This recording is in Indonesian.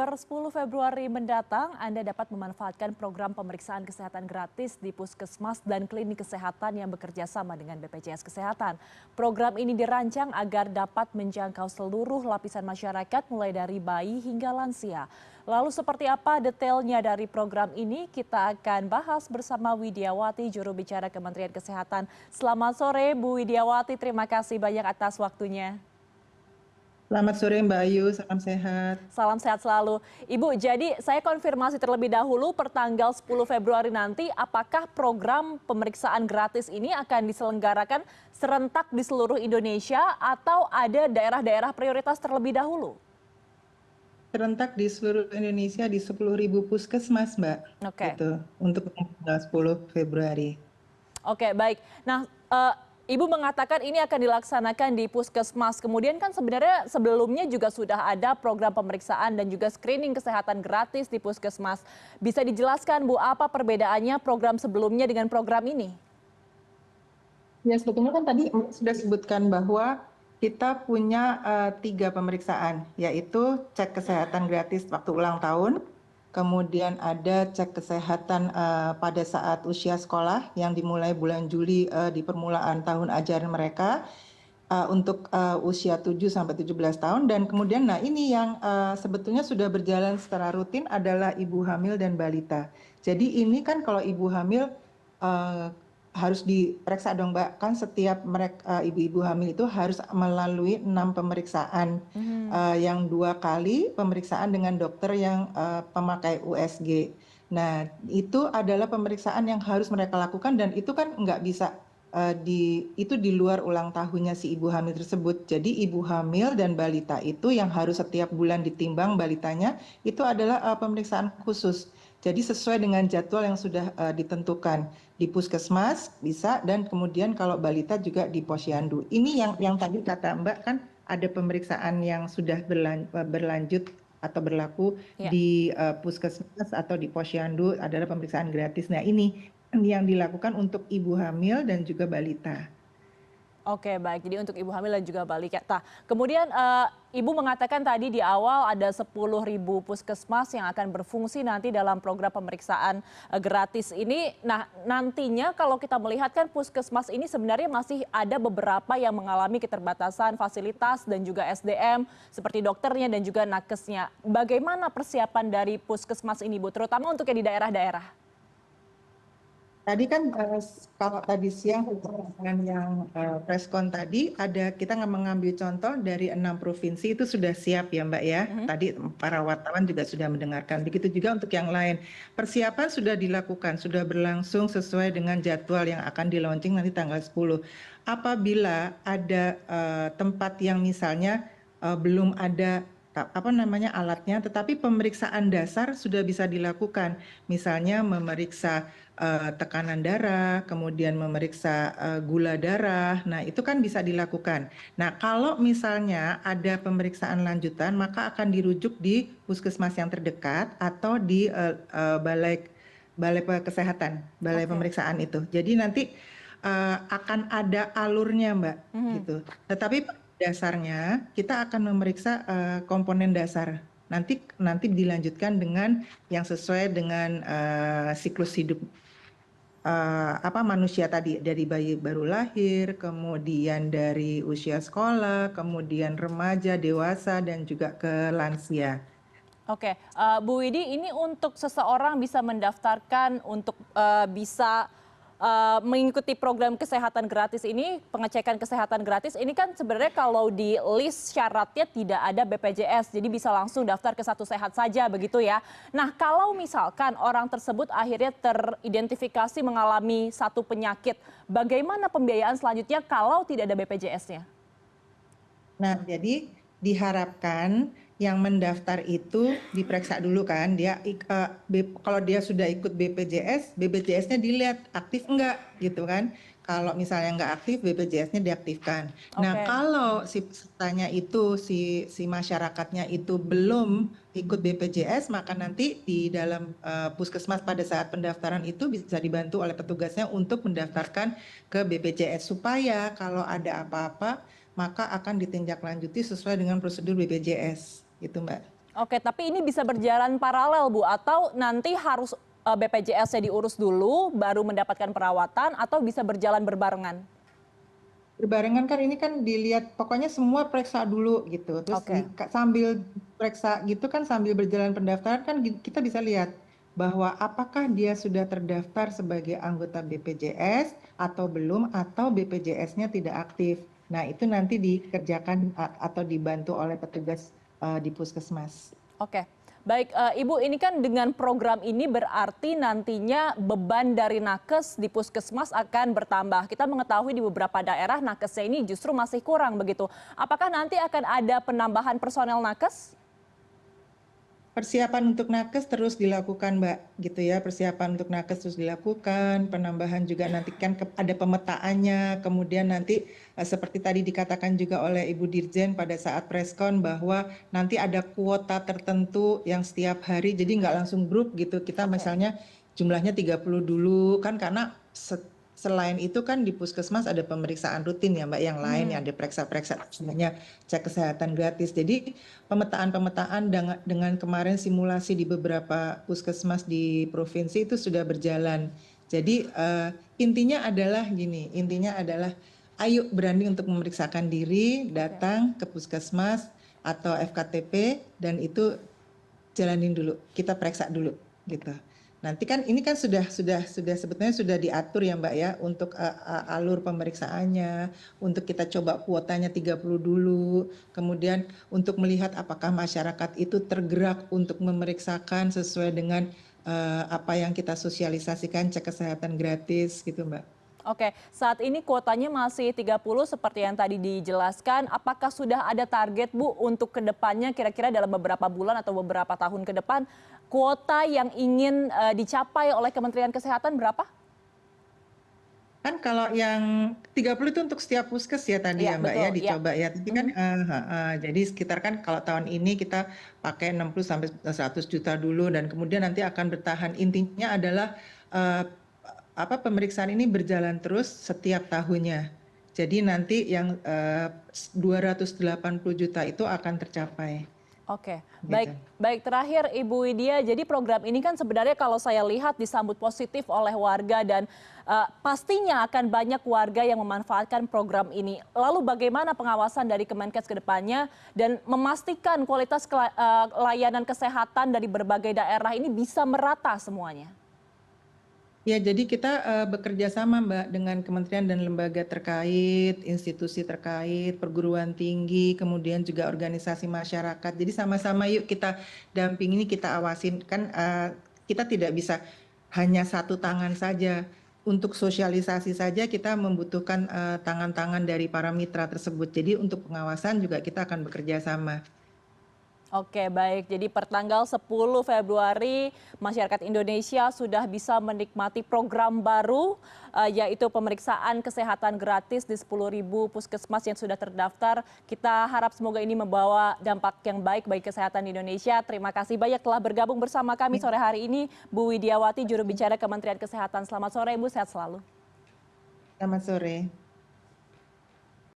Per 10 Februari mendatang, Anda dapat memanfaatkan program pemeriksaan kesehatan gratis di Puskesmas dan klinik kesehatan yang bekerja sama dengan BPJS Kesehatan. Program ini dirancang agar dapat menjangkau seluruh lapisan masyarakat mulai dari bayi hingga lansia. Lalu seperti apa detailnya dari program ini? Kita akan bahas bersama Widiawati, juru bicara Kementerian Kesehatan. Selamat sore Bu Widiawati, terima kasih banyak atas waktunya. Selamat sore Mbak Ayu, salam sehat. Salam sehat selalu. Ibu, jadi saya konfirmasi terlebih dahulu per tanggal 10 Februari nanti, apakah program pemeriksaan gratis ini akan diselenggarakan serentak di seluruh Indonesia atau ada daerah-daerah prioritas terlebih dahulu? Serentak di seluruh Indonesia di 10.000 puskesmas, Mbak. Oke. Gitu, untuk tanggal 10 Februari. Oke, baik. Nah, Ibu mengatakan ini akan dilaksanakan di Puskesmas. Kemudian kan sebenarnya sebelumnya juga sudah ada program pemeriksaan dan juga screening kesehatan gratis di Puskesmas. Bisa dijelaskan Bu, apa perbedaannya program sebelumnya dengan program ini? Ya, sebetulnya kan tadi sudah disebutkan bahwa kita punya 3 pemeriksaan, yaitu cek kesehatan gratis waktu ulang tahun, kemudian ada cek kesehatan pada saat usia sekolah yang dimulai bulan Juli di permulaan tahun ajaran mereka untuk usia 7 sampai 17 tahun, dan kemudian nah ini yang sebetulnya sudah berjalan secara rutin adalah ibu hamil dan balita. Jadi ini kan kalau ibu hamil harus diperiksa dong Mbak, kan setiap ibu-ibu hamil itu harus melalui 6 pemeriksaan, yang 2 kali pemeriksaan dengan dokter yang pemakai USG. Nah itu adalah pemeriksaan yang harus mereka lakukan, dan itu kan nggak bisa itu di luar ulang tahunnya si ibu hamil tersebut. Jadi ibu hamil dan balita itu yang harus setiap bulan ditimbang balitanya, itu adalah pemeriksaan khusus. Jadi sesuai dengan jadwal yang sudah ditentukan di puskesmas bisa, dan kemudian kalau balita juga di posyandu. Ini yang tadi kata Mbak, kan ada pemeriksaan yang sudah berlanjut atau berlaku di puskesmas atau di posyandu adalah pemeriksaan gratis. Nah ini yang dilakukan untuk ibu hamil dan juga balita. Oke, baik. Jadi untuk ibu hamil dan juga balita. Kemudian Ibu mengatakan tadi di awal ada 10.000 puskesmas yang akan berfungsi nanti dalam program pemeriksaan gratis ini. Nah, nantinya kalau kita melihat kan puskesmas ini sebenarnya masih ada beberapa yang mengalami keterbatasan fasilitas dan juga SDM seperti dokternya dan juga nakesnya. Bagaimana persiapan dari puskesmas ini, Bu, terutama untuk yang di daerah-daerah? Tadi kan kalau tadi siang dengan yang preskon tadi kita mengambil contoh dari 6 provinsi itu sudah siap ya Mbak ya. Tadi para wartawan juga sudah mendengarkan. Begitu juga untuk yang lain. Persiapan sudah dilakukan, sudah berlangsung sesuai dengan jadwal yang akan di-launching nanti tanggal 10. Apabila ada tempat yang misalnya belum ada alatnya, tetapi pemeriksaan dasar sudah bisa dilakukan. Misalnya memeriksa tekanan darah, kemudian memeriksa gula darah. Nah, itu kan bisa dilakukan. Nah, kalau misalnya ada pemeriksaan lanjutan, maka akan dirujuk di puskesmas yang terdekat atau di balai kesehatan, balai pemeriksaan itu. Jadi nanti akan ada alurnya, Mbak, gitu. Tetapi dasarnya kita akan memeriksa komponen dasar. Nanti dilanjutkan dengan yang sesuai dengan siklus hidup manusia tadi, dari bayi baru lahir, kemudian dari usia sekolah, kemudian remaja, dewasa, dan juga ke lansia. Oke, Bu Widi, ini untuk seseorang bisa mendaftarkan untuk bisa mengikuti program kesehatan gratis ini, pengecekan kesehatan gratis ini kan sebenarnya kalau di list syaratnya tidak ada BPJS, jadi bisa langsung daftar ke Satu Sehat saja begitu ya. Nah, kalau misalkan orang tersebut akhirnya teridentifikasi mengalami satu penyakit, bagaimana pembiayaan selanjutnya kalau tidak ada BPJS-nya? Nah, jadi diharapkan yang mendaftar itu diperiksa dulu kan, kalau dia sudah ikut BPJS, BPJS-nya dilihat aktif enggak gitu kan. Kalau misalnya enggak aktif, BPJS-nya diaktifkan. Nah, kalau si pesertanya itu, si masyarakatnya itu belum ikut BPJS, maka nanti di dalam puskesmas pada saat pendaftaran itu bisa dibantu oleh petugasnya untuk mendaftarkan ke BPJS, supaya kalau ada apa-apa maka akan ditindaklanjuti sesuai dengan prosedur BPJS, gitu Mbak. Oke, tapi ini bisa berjalan paralel Bu, atau nanti harus BPJS-nya diurus dulu, baru mendapatkan perawatan, atau bisa berjalan berbarengan? Berbarengan kan ini kan dilihat pokoknya semua periksa dulu gitu. Terus Oke. sambil periksa gitu kan sambil berjalan pendaftaran kan kita bisa lihat bahwa apakah dia sudah terdaftar sebagai anggota BPJS atau belum atau BPJS-nya tidak aktif. Nah, itu nanti dikerjakan atau dibantu oleh petugas di puskesmas. Oke, baik Ibu, ini kan dengan program ini berarti nantinya beban dari nakes di puskesmas akan bertambah. Kita mengetahui di beberapa daerah nakesnya ini justru masih kurang begitu. Apakah nanti akan ada penambahan personel nakes? Persiapan untuk nakes terus dilakukan, Mbak, gitu ya. Persiapan untuk nakes terus dilakukan, penambahan juga nanti kan ada pemetaannya, kemudian nanti seperti tadi dikatakan juga oleh Ibu Dirjen pada saat preskon bahwa nanti ada kuota tertentu yang setiap hari, jadi nggak langsung grup gitu. Kita misalnya jumlahnya 30 dulu, kan karena selain itu kan di puskesmas ada pemeriksaan rutin ya Mbak, yang lain yang ada periksa-periksa sebenarnya cek kesehatan gratis. Jadi pemetaan dengan kemarin simulasi di beberapa puskesmas di provinsi itu sudah berjalan. Jadi intinya adalah gini, intinya adalah ayo berani untuk memeriksakan diri, datang ke puskesmas atau FKTP dan itu jalanin dulu, kita periksa dulu gitu. Nanti kan ini kan sudah sebetulnya sudah diatur ya Mbak ya untuk alur pemeriksaannya, untuk kita coba kuotanya 30 dulu, kemudian untuk melihat apakah masyarakat itu tergerak untuk memeriksakan sesuai dengan apa yang kita sosialisasikan cek kesehatan gratis gitu Mbak. Oke, saat ini kuotanya masih 30 seperti yang tadi dijelaskan. Apakah sudah ada target Bu untuk kedepannya kira-kira dalam beberapa bulan atau beberapa tahun ke depan kuota yang ingin dicapai oleh Kementerian Kesehatan berapa? Kan kalau yang 30 itu untuk setiap puskes ya tadi Iya, ya Mbak ya betul. Ya. dicoba ya. Tapi kan jadi sekitar kan kalau tahun ini kita pakai 60 sampai 100 juta dulu dan kemudian nanti akan bertahan. Intinya adalah pemeriksaan ini berjalan terus setiap tahunnya. Jadi nanti yang 280 juta itu akan tercapai. Oke, Gitu. baik terakhir Ibu Widya, jadi program ini kan sebenarnya kalau saya lihat disambut positif oleh warga dan pastinya akan banyak warga yang memanfaatkan program ini. Lalu bagaimana pengawasan dari Kemenkes ke depannya dan memastikan kualitas layanan kesehatan dari berbagai daerah ini bisa merata semuanya? Ya, jadi kita bekerja sama Mbak dengan kementerian dan lembaga terkait, institusi terkait, perguruan tinggi, kemudian juga organisasi masyarakat. Jadi sama-sama yuk kita dampingi, kita awasin. Kan kita tidak bisa hanya satu tangan saja. Untuk sosialisasi saja kita membutuhkan tangan-tangan dari para mitra tersebut. Jadi untuk pengawasan juga kita akan bekerja sama. Oke, baik. Jadi pertanggal 10 Februari masyarakat Indonesia sudah bisa menikmati program baru yaitu pemeriksaan kesehatan gratis di 10.000 puskesmas yang sudah terdaftar. Kita harap semoga ini membawa dampak yang baik bagi kesehatan di Indonesia. Terima kasih banyak telah bergabung bersama kami sore hari ini Bu Widyawati, juru bicara Kementerian Kesehatan. Selamat sore Ibu, sehat selalu. Selamat sore.